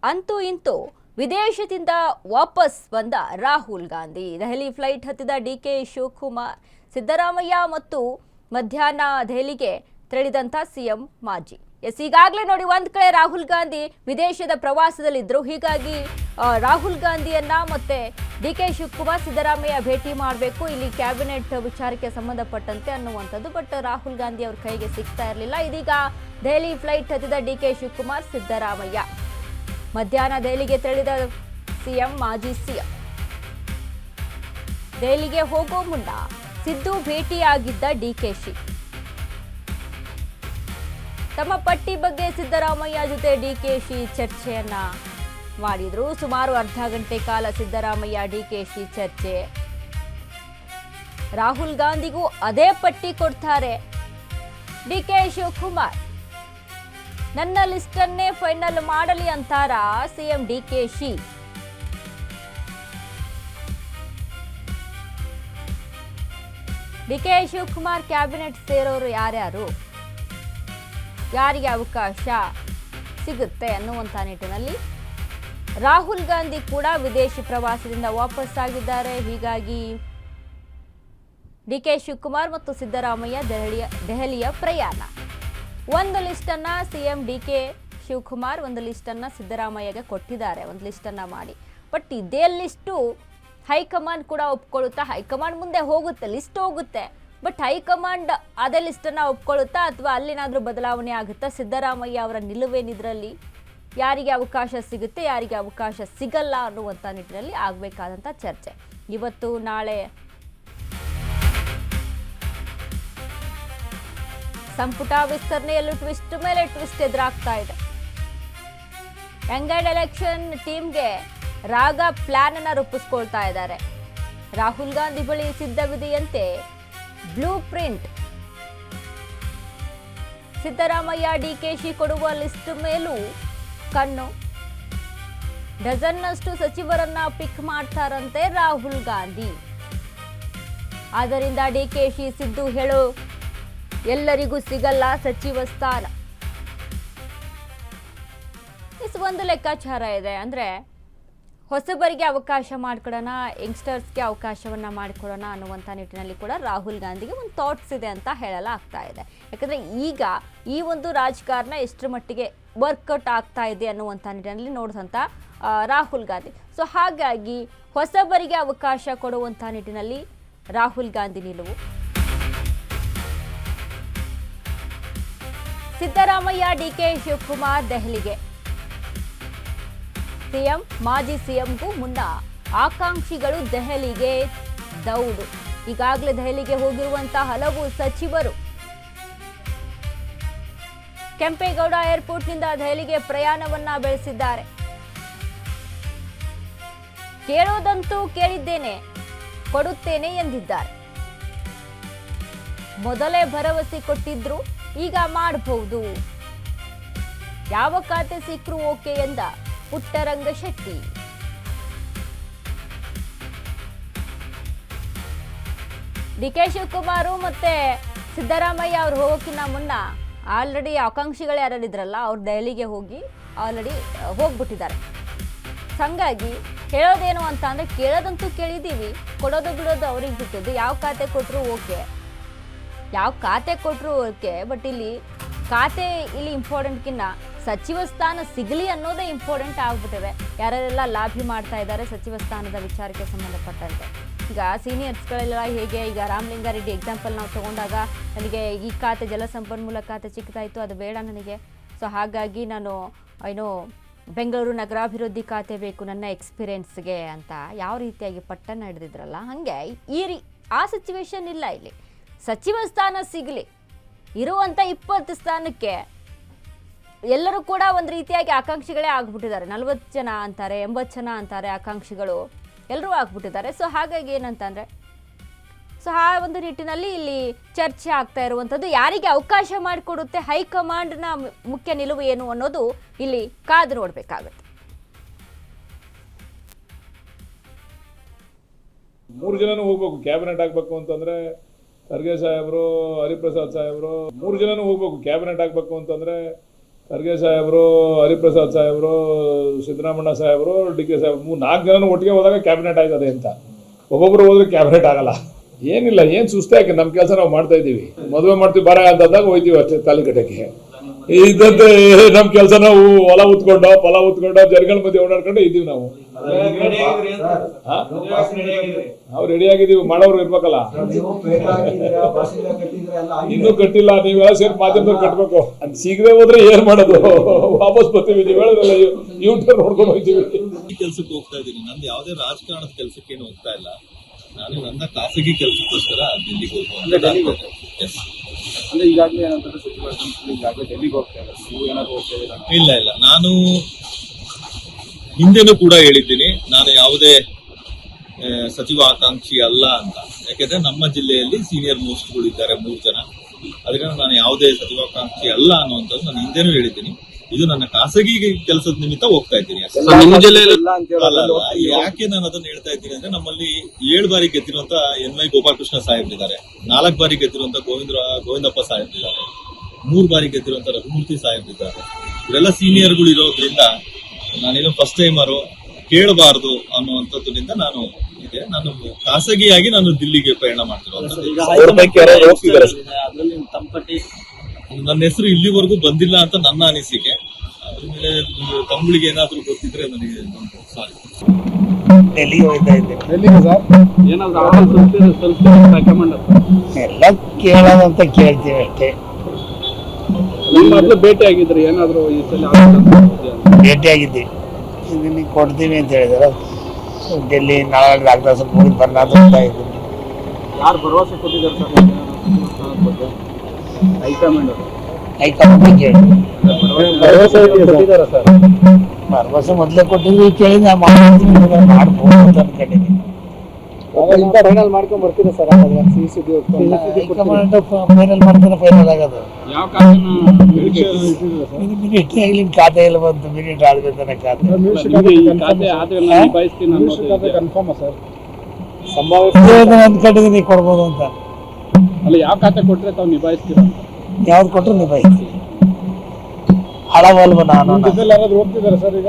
ಅಂತೂ ಇಂತೂ ವಿದೇಶದಿಂದ ವಾಪಸ್ ಬಂದ ರಾಹುಲ್ ಗಾಂಧಿ. ದೆಹಲಿ ಫ್ಲೈಟ್ ಹತ್ತಿದ ಡಿಕೆ ಶಿವಕುಮಾರ್, ಸಿದ್ದರಾಮಯ್ಯ ಮತ್ತು ಮಧ್ಯಾಹ್ನ ದೆಹಲಿಗೆ ತೆರಳಿದಂತ ಸಿಎಂ ಮಾಜಿ. ಈಗಾಗಲೇ ನೋಡಿ, ಒಂದ್ ಕಡೆ ರಾಹುಲ್ ಗಾಂಧಿ ವಿದೇಶದ ಪ್ರವಾಸದಲ್ಲಿದ್ದರು. ಹೀಗಾಗಿ ರಾಹುಲ್ ಗಾಂಧಿಯನ್ನ ಮತ್ತೆ ಡಿಕೆ ಶಿವಕುಮಾರ್, ಸಿದ್ದರಾಮಯ್ಯ ಭೇಟಿ ಮಾಡಬೇಕು ಇಲ್ಲಿ ಕ್ಯಾಬಿನೆಟ್ ವಿಚಾರಕ್ಕೆ ಸಂಬಂಧಪಟ್ಟಂತೆ ಅನ್ನುವಂಥದ್ದು. ಬಟ್ ರಾಹುಲ್ ಗಾಂಧಿ ಅವ್ರ ಕೈಗೆ ಸಿಗ್ತಾ ಇರಲಿಲ್ಲ. ಇದೀಗ ದೆಹಲಿ ಫ್ಲೈಟ್ ಹತ್ತಿದ ಡಿಕೆ ಶಿವಕುಮಾರ್, ಸಿದ್ದರಾಮಯ್ಯ. ಮಧ್ಯಾಹ್ನ ದೆಹಲಿಗೆ ತೆರಳಿದ ಸಿಎಂ, ಮಾಜಿ ಸಿಎಂ. ದೆಹಲಿಗೆ ಹೋಗೋ ಮುನ್ನ ಸಿದ್ದು ಭೇಟಿಯಾಗಿದ್ದ ಡಿಕೆಶಿ. ತಮ್ಮ ಪಟ್ಟಿ ಬಗ್ಗೆ ಸಿದ್ದರಾಮಯ್ಯ ಜೊತೆ ಡಿಕೆಶಿ ಚರ್ಚೆಯನ್ನ ಮಾಡಿದ್ರು. ಸುಮಾರು ಅರ್ಧ ಗಂಟೆ ಕಾಲ ಸಿದ್ದರಾಮಯ್ಯ ಡಿಕೆಶಿ ಚರ್ಚೆ. ರಾಹುಲ್ ಗಾಂಧಿಗೂ ಅದೇ ಪಟ್ಟಿ ಕೊಡ್ತಾರೆ ಡಿಕೆ ಶಿವಕುಮಾರ್. ನನ್ನ ಲಿಸ್ಟ್ ಅನ್ನೇ ಫೈನಲ್ ಮಾಡಲಿ ಅಂತಾರ CM DKShi. DK Shivakumar cabinet ಸೇರೋರು ಯಾರ್ಯಾರು, ಯಾರಿಗೆ ಅವಕಾಶ ಸಿಗುತ್ತೆ ಅನ್ನುವಂಥ ನಿಟ್ಟಿನಲ್ಲಿ ರಾಹುಲ್ ಗಾಂಧಿ ಕೂಡ ವಿದೇಶಿ ಪ್ರವಾಸದಿಂದ ವಾಪಸ್ ಆಗಿದ್ದಾರೆ. ಹೀಗಾಗಿ ಡಿಕೆ ಶಿವಕುಮಾರ್ ಮತ್ತು ಸಿದ್ದರಾಮಯ್ಯ ದೆಹಲಿಯ ಪ್ರಯಾಣ. ಒಂದು ಲಿಸ್ಟ್ ಅನ್ನ ಸಿಎಂ ಡಿಕೆ ಶಿವಕುಮಾರ್, ಒಂದು ಲಿಸ್ಟ್ ಅನ್ನ ಸಿದ್ದರಾಮಯ್ಯಗೆ ಕೊಟ್ಟಿದ್ದಾರೆ, ಒಂದು ಲಿಸ್ಟ್ ಅನ್ನ ಮಾಡಿ. ಬಟ್ ಇದೇ ಲಿಸ್ಟು ಹೈಕಮಾಂಡ್ ಕೂಡ ಒಪ್ಕೊಳ್ಳುತ್ತಾ? ಹೈಕಮಾಂಡ್ ಮುಂದೆ ಹೋಗುತ್ತೆ, ಲಿಸ್ಟ್ ಹೋಗುತ್ತೆ. ಬಟ್ ಹೈಕಮಾಂಡ್ ಅದೇ ಲಿಸ್ಟ್ ಅನ್ನ ಒಪ್ಕೊಳ್ಳುತ್ತಾ ಅಥವಾ ಅಲ್ಲೇನಾದ್ರೂ ಬದಲಾವಣೆ ಆಗುತ್ತಾ? ಸಿದ್ದರಾಮಯ್ಯ ಅವರ ನಿಲುವೇನಿದ್ರಲ್ಲಿ, ಯಾರಿಗೆ ಅವಕಾಶ ಸಿಗುತ್ತೆ, ಯಾರಿಗೆ ಅವಕಾಶ ಸಿಗಲ್ಲ ಅನ್ನುವಂಥ ನಿಟ್ಟಿನಲ್ಲಿ ಆಗಬೇಕಾದಂಥ ಚರ್ಚೆ. ಇವತ್ತು ನಾಳೆ ಸಂಪುಟ ವಿಸ್ತರಣೆಯಲ್ಲೂ ಟ್ವಿಸ್ಟ್ ಮೇಲೆ ಟ್ವಿಸ್ಟ್ ಎದುರಾಗ್ತಾ ಇದೆ. ಯಂಗ್ ಅಂಡ್ ಎಲೆಕ್ಷನ್ ಟೀಮ್ಗೆ ರಾಗ ಪ್ಲಾನ್ ಅನ್ನ ರೂಪಿಸ್ಕೊಳ್ತಾ ಇದ್ದಾರೆ. ರಾಹುಲ್ ಗಾಂಧಿ ಬಳಿ ಸಿದ್ಧವಿದೆಯಂತೆ ಬ್ಲೂ ಪ್ರಿಂಟ್. ಸಿದ್ದರಾಮಯ್ಯ ಡಿಕೆಶಿ ಕೊಡುವ ಲಿಸ್ಟ್ ಮೇಲೂ ಕಣ್ಣು. ಡಜನ್ನಷ್ಟು ಸಚಿವರನ್ನ ಪಿಕ್ ಮಾಡ್ತಾರಂತೆ ರಾಹುಲ್ ಗಾಂಧಿ. ಆದ್ದರಿಂದ ಡಿಕೆಶಿ ಸಿದ್ದು ಹೇಳೋ ಎಲ್ಲರಿಗೂ ಸಿಗಲ್ಲ ಸಚಿವ ಸ್ಥಾನ. ಒಂದು ಲೆಕ್ಕಾಚಾರ ಇದೆ, ಅಂದ್ರೆ ಹೊಸಬರಿಗೆ ಅವಕಾಶ ಮಾಡಿಕೊಡೋಣ, ಯಂಗ್ಸ್ಟರ್ಸ್ಗೆ ಅವಕಾಶವನ್ನ ಮಾಡಿಕೊಡೋಣ ಅನ್ನುವಂಥ ನಿಟ್ಟಿನಲ್ಲಿ ಕೂಡ ರಾಹುಲ್ ಗಾಂಧಿಗೆ ಒಂದು ಥಾಟ್ಸ್ ಇದೆ ಅಂತ ಹೇಳಲಾಗ್ತಾ ಇದೆ. ಯಾಕಂದ್ರೆ ಈಗ ಈ ಒಂದು ರಾಜಕಾರಣ ಎಷ್ಟರ ಮಟ್ಟಿಗೆ ವರ್ಕೌಟ್ ಆಗ್ತಾ ಇದೆ ಅನ್ನುವಂಥ ನಿಟ್ಟಿನಲ್ಲಿ ನೋಡಿದಂಥ ರಾಹುಲ್ ಗಾಂಧಿ. ಸೊ ಹಾಗಾಗಿ ಹೊಸಬರಿಗೆ ಅವಕಾಶ ಕೊಡುವಂಥ ನಿಟ್ಟಿನಲ್ಲಿ ರಾಹುಲ್ ಗಾಂಧಿ ನಿಲುವು. ಸಿದ್ದರಾಮಯ್ಯ ಡಿಕೆ ಶಿವಕುಮಾರ್ ದೆಹಲಿಗೆ. ಸಿಎಂ, ಮಾಜಿ ಸಿಎಂಗೂ ಮುನ್ನ ಆಕಾಂಕ್ಷಿಗಳು ದೆಹಲಿಗೆ ದೌಡು. ಈಗಾಗಲೇ ದೆಹಲಿಗೆ ಹೋಗಿರುವಂತಹ ಹಲವು ಸಚಿವರು ಕೆಂಪೇಗೌಡ ಏರ್ಪೋರ್ಟ್ನಿಂದ ದೆಹಲಿಗೆ ಪ್ರಯಾಣವನ್ನ ಬೆಳೆಸಿದ್ದಾರೆ. ಕೇಳೋದಂತೂ ಕೇಳಿದ್ದೇನೆ, ಕೊಡುತ್ತೇನೆ ಎಂದಿದ್ದಾರೆ. ಮೊದಲೇ ಭರವಸೆ ಕೊಟ್ಟಿದ್ರು, ಈಗ ಮಾಡಬಹುದು, ಯಾವ ಖಾತೆ ಸಿಕ್ಕರೂ ಓಕೆ ಎಂದ ಪುಟ್ಟರಂಗ ಶೆಟ್ಟಿ. ಡಿಕೆ ಶಿವಕುಮಾರ್ ಮತ್ತೆ ಸಿದ್ದರಾಮಯ್ಯ ಅವ್ರು ಹೋಗೋಕ್ಕಿಂತ ಮುನ್ನ ಆಲ್ರೆಡಿ ಆಕಾಂಕ್ಷಿಗಳು ಯಾರಿದ್ರಲ್ಲ, ಅವ್ರು ದೆಹಲಿಗೆ ಹೋಗಿ ಆಲ್ರೆಡಿ ಹೋಗ್ಬಿಟ್ಟಿದ್ದಾರೆ. ಹಂಗಾಗಿ ಹೇಳೋದೇನು ಅಂತ ಅಂದ್ರೆ, ಕೇಳೋದಂತೂ ಕೇಳಿದ್ದೀವಿ, ಕೊಡೋದು ಬಿಡೋದು ಅವ್ರಿಗೆ ಬಿಟ್ಟಿದ್ದು. ಯಾವ ಖಾತೆ ಕೊಟ್ಟರು ಓಕೆ, ಯಾವ ಖಾತೆ ಕೊಟ್ಟರು ಓಕೆ. ಬಟ್ ಇಲ್ಲಿ ಖಾತೆ ಇಲ್ಲಿ ಇಂಪಾರ್ಟೆಂಟ್ಕಿನ್ನ ಸಚಿವ ಸ್ಥಾನ ಸಿಗಲಿ ಅನ್ನೋದೇ ಇಂಪಾರ್ಟೆಂಟ್ ಆಗ್ಬಿಟ್ಟಿದೆ. ಯಾರೆಲ್ಲ ಲಾಭಿ ಮಾಡ್ತಾ ಇದ್ದಾರೆ ಸಚಿವ ಸ್ಥಾನದ ವಿಚಾರಕ್ಕೆ ಸಂಬಂಧಪಟ್ಟಂತೆ. ಈಗ ಸೀನಿಯರ್ಸ್ಗಳೆಲ್ಲ ಹೇಗೆ, ಈಗ ರಾಮಲಿಂಗಾರೆಡ್ಡಿ ಎಕ್ಸಾಂಪಲ್ ನಾವು ತಗೊಂಡಾಗ, ನನಗೆ ಈ ಖಾತೆ ಜಲಸಂಪನ್ಮೂಲ ಖಾತೆ ಸಿಗ್ತಾಯಿತ್ತು, ಅದು ಬೇಡ ನನಗೆ, ಸೊ ಹಾಗಾಗಿ ನಾನು ಬೆಂಗಳೂರು ನಗರಾಭಿವೃದ್ಧಿ ಖಾತೆ ಬೇಕು ನನ್ನ ಎಕ್ಸ್ಪೀರಿಯನ್ಸ್ಗೆ ಅಂತ ಯಾವ ರೀತಿಯಾಗಿ ಪಟ್ಟನ್ನು ಹಿಡಿದಿದ್ರಲ್ಲ, ಹಾಗೆ ಆ ಸಿಚುವೇಶನ್ ಇಲ್ಲ ಇಲ್ಲಿ. ಸಚಿವ ಸ್ಥಾನ ಸಿಗಲಿ, ಇರುವಂಥ 20 ಸ್ಥಾನಕ್ಕೆ ಎಲ್ಲರೂ ಕೂಡ ಒಂದು ರೀತಿಯಾಗಿ ಆಕಾಂಕ್ಷಿಗಳೇ ಆಗ್ಬಿಟ್ಟಿದ್ದಾರೆ. 40 ಜನ ಅಂತಾರೆ, 80 ಜನ ಅಂತಾರೆ ಆಕಾಂಕ್ಷಿಗಳು, ಎಲ್ಲರೂ ಆಗ್ಬಿಟ್ಟಿದ್ದಾರೆ. ಸೊ ಹಾಗಾಗಿ ಏನಂತಂದರೆ, ಸೊ ಆ ಒಂದು ನಿಟ್ಟಿನಲ್ಲಿ ಇಲ್ಲಿ ಚರ್ಚೆ ಆಗ್ತಾ ಇರುವಂಥದ್ದು ಯಾರಿಗೆ ಅವಕಾಶ ಮಾಡಿಕೊಡುತ್ತೆ ಹೈಕಮಾಂಡ್ನ ಮುಖ್ಯ ನಿಲುವು ಏನು ಅನ್ನೋದು ಇಲ್ಲಿ ಕಾದು ನೋಡಬೇಕಾಗುತ್ತೆ. 3 ಜನನೂ ಹೋಗ್ಬೇಕು, ಕ್ಯಾಬಿನೆಟ್ ಆಗಬೇಕು ಅಂತಂದರೆ ಖರ್ಗೆ ಸಾಹೇಬರು, ಹರಿಪ್ರಸಾದ್ ಸಾಹೇಬರು 3 ಜನನೂ ಹೋಗ್ಬೇಕು. ಕ್ಯಾಬಿನೆಟ್ ಆಗಬೇಕು ಅಂತಂದರೆ ಖರ್ಗೆ ಸಾಹೇಬರು, ಹರಿಪ್ರಸಾದ್ ಸಾಹೇಬರು, ಸಿದ್ದರಾಮಣ್ಣ ಸಾಹೇಬರು, ಡಿ ಕೆ ಸಾಹೇಬರು 4 ಜನನು ಒಟ್ಟಿಗೆ ಹೋದಾಗ ಕ್ಯಾಬಿನೆಟ್ ಆಗಿದೆ ಅಂತ. ಒಬ್ಬೊಬ್ರು ಹೋದ್ರೆ ಕ್ಯಾಬಿನೆಟ್ ಆಗಲ್ಲ. ಏನಿಲ್ಲ, ಏನು ಸುಸ್ತೆ ಹಾಕಿ ನಮ್ಮ ಕೆಲಸ ನಾವು ಮಾಡ್ತಾ ಇದ್ದೀವಿ. ಮದುವೆ ಮಾಡ್ತೀವಿ ಬರ ಅಂತಂದಾಗ ಹೋಯ್ತೀವಿ ಅಷ್ಟೇ ತಾಲಿಕಟ್ಟಕ್ಕೆ. ಇದ್ದಂತೆ ನಮ್ಮ ಕೆಲಸ ನಾವು ಹೊಲ ಉತ್ಕೊಂಡು ಫಲ ಉತ್ಕೊಂಡು ಜನಗಳ ಮಧ್ಯೆ ಓಡಾಡ್ಕೊಂಡು ಇದ್ದೀವಿ ನಾವು. ನಾವು ರೆಡಿ ಆಗಿದ್ದೀವಿ, ಮಾಡೋರು ಇರ್ಬೇಕಲ್ಲ. ಇನ್ನೂ ಕಟ್ಟಿಲ್ಲ, ನೀವೆಲ್ಲ ಸೇರಿ ಮಾಧ್ಯಮದವ್ರು ಕಟ್ಟಬೇಕು. ಅದು ಸಿಗದೆ ಹೋದ್ರೆ ಏನ್ ಮಾಡೋದು? ವಾಪಸ್ ಬರ್ತೀವಿ. ನೀವು ಹೇಳಿದ್ರಲ್ಲ, ಯೂಟ್ಯೂಬ್ ನೋಡ್ಕೊಂಡು ಹೋಗ್ತೀವಿ. ಕೆಲಸಕ್ಕೆ ಹೋಗ್ತಾ ಇದ್ದೀನಿ. ನಂದು ಯಾವುದೇ ರಾಜಕಾರಣದ ಕೆಲಸಕ್ಕೇನು ಹೋಗ್ತಾ ಇಲ್ಲ. ನಾನು ನನ್ನ ಖಾಸಗಿ ಕೆಲಸಕ್ಕೋಸ್ಕರ ದಿಲ್ಲಿಗೆ ಹೋಗ್ಬೋದು. ಅಂದ್ರೆ ಈಗಾಗಲೇ ಏನಂತಾರೆ ಸಚಿವ ಈಗಾಗಲೇ ಡೆಲ್ಲಿಗೆ ಹೋಗ್ತಾ ಇದ್ದಾರೆ, ನೀವು ಏನಾದ್ರು ಹೋಗ್ತಾ ಇದ್ದೀರಾ? ಇಲ್ಲ, ನಾನು ಹಿಂದೆನೂ ಕೂಡ ಹೇಳಿದ್ದೀನಿ, ನಾನು ಯಾವುದೇ ಸಚಿವ ಆಕಾಂಕ್ಷಿ ಅಲ್ಲ ಅಂತ. ಯಾಕೆಂದ್ರೆ ನಮ್ಮ ಜಿಲ್ಲೆಯಲ್ಲಿ ಸೀನಿಯರ್ ಮೋಸ್ಟ್ಗಳು ಇದ್ದಾರೆ 3 ಜನ. ಅದರಿಂದ ನಾನು ಯಾವುದೇ ಸಚಿವಾಕಾಂಕ್ಷಿ ಅಲ್ಲ ಅನ್ನುವಂಥದ್ದು ನಾನು ಹಿಂದೆನೂ ಹೇಳಿದ್ದೀನಿ. ಇದು ನನ್ನ ಖಾಸಗಿ ಕೆಲಸದ ನಿಮಿತ್ತ ಹೋಗ್ತಾ ಇದ್ದೀನಿ. ಯಾಕೆ ನಾನು ಅದನ್ನ ಹೇಳ್ತಾ ಇದ್ದೀನಿ ಅಂದ್ರೆ, ನಮ್ಮಲ್ಲಿ 7 ಬಾರಿ ಗೆದ್ದಿರುವಂತ NY ಗೋಪಾಲಕೃಷ್ಣ ಸಾಹೇಬ್ರಿದ್ದಾರೆ, 4 ಬಾರಿ ಗೆದ್ದಿರುವಂತ ಗೋವಿಂದಪ್ಪ ಸಾಹೇಬ್ರಿದ್ದಾರೆ, 3 ಬಾರಿ ಗೆದ್ದಿರುವಂತ ರಘುಮೂರ್ತಿ ಸಾಹೇಬ್ರಿದ್ದಾರೆ. ಇವರೆಲ್ಲ ಸೀನಿಯರ್ಗಳು ಇರೋದ್ರಿಂದ ನಾನೇನು ಫಸ್ಟ್ ಟೈಮರು ಕೇಳಬಾರದು ಅನ್ನುವಂಥದ್ರಿಂದ ನಾನು ಖಾಸಗಿಯಾಗಿ ನಾನು ದಿಲ್ಲಿಗೆ ಪ್ರಯಾಣ ಮಾಡ್ತಿರೋದು. ನನ್ನ ಹೆಸರು ಇಲ್ಲಿವರೆಗೂ ಬಂದಿಲ್ಲ ಅಂತ ನನ್ನ ಅನಿಸಿಕೆ. ಅದ್ರ ಮೇಲೆ ತಮ್ಮಳಿಗೆ ಏನಾದ್ರೂ ಗೊತ್ತಿದ್ರೆ ನನಗೆ ಸಾರಿ. ಡೆಲ್ಲಿಗೆ ಹೋಗ್ತಾ ಇದ್ದೆ. ಎಲ್ಲ ಕೇಳೋದಂತ ಕೇಳ್ತೀವಿ ಅಷ್ಟೇ. ಮೊದಲು ಭೇಟಿ ಆಗಿದ್ರೆ ಏನಾದ್ರು ಈ ಸಲ ಭೇಟಿಯಾಗಿದ್ದೆ, ಇದನ್ನ ಕೊಡ್ತೀವಿ ಅಂತ ಹೇಳಿದಾರೆ. ಡೆಲ್ಲಿ ನಾಳೆ ಆಗ್ತಾ ಸ್ವಲ್ಪ ಮುಗಿದು ಬರಲ್ಲ ಅಂತ ಇದ್ದೀನಿ. ಯಾರು ಭರವಸೆ ಕೊಟ್ಟಿದ್ದಾರೆ ಸರ್ ಹೈಕಮಾಂಡ್? ಹೈಕಮಾಂಡ್ ಕೇಳಿ ಕೊಟ್ಟಿದ್ದಾರೆ ಸರ್. ಭರವಸೆ ಮೊದಲೇ ಕೊಟ್ಟಿದ್ರು, ಕೇಳಿ ನಾವು ಮಾಡ್ಬೋದು ಅಂತ ಅನ್ಕೊಂಡಿದ್ದೀನಿ. ಫೈನಲ್ ಮಾಡ್ಕೊಂಡ್ ಬರ್ತೀರಾ ಸರ್? ಹೈಕಮಾಂಡ್ ಫೈನಲ್ ಮಾಡ್ತಾನೆ, ಫೈನಲ್ ಆಗೋದು. ಯಾವ ಕಾರಣ ಮಿನಿಸ್ಟ್ರಿ ಆಗ್ಲಿ ಖಾತೆ ಎಲ್ಲ ಬಂತು, ಮಿನಿಟ್ ಆಡ್ಬೇಕನ್ನ ಖಾತೆ ಅಂದ್ಕೊಂಡಿದ್ದೀನಿ ಕೊಡ್ಬೋದು ಅಂತ. ಅಲ್ಲ, ಯಾವ ಖಾತೆ ಕೊಟ್ರೆ ತಾವು ನಿಭಾಯಿಸ್ತೀರಾ? ಯಾವ್ದು ಕೊಟ್ಟರು ನಿಭಾಯಿಸ್ತೀವಿ. ಹಳವಲ್ವ ನಾನು ಯಾರಾದ್ರೂ ಹೋಗ್ತಿದ್ದಾರೆ ಸರ್ ಈಗ?